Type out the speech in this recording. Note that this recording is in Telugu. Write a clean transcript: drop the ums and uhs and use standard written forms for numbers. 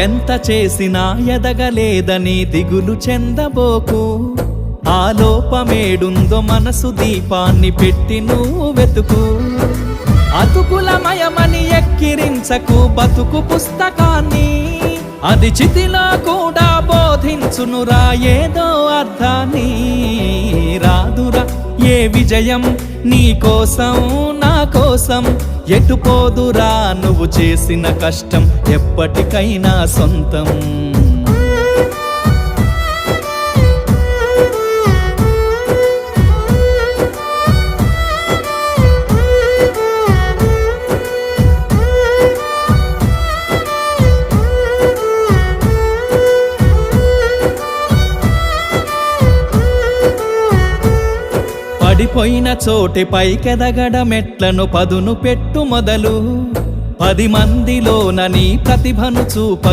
ఎంత చేసినా ఎదగలేదని దిగులు చెందబోకు. ఆ లోపమేడుందో మనసు దీపాన్ని పెట్టి నువ్వు వెతుకు. అతుకులమయమని ఎక్కిరించకు బతుకు పుస్తకాన్ని, అది చితిలో కూడా బోధించునురా ఏదో అర్థాన్ని. రాదురా ఏ విజయం నీ కోసం నా కోసం, ఎటుపోదురా నువ్వు చేసిన కష్టం ఎప్పటికైనా సొంతం. పడిపోయిన చోటి పైకెదగడమెట్లను పదును పెట్టు మొదలు. 10 మందిలోన నీ ప్రతిభను చూప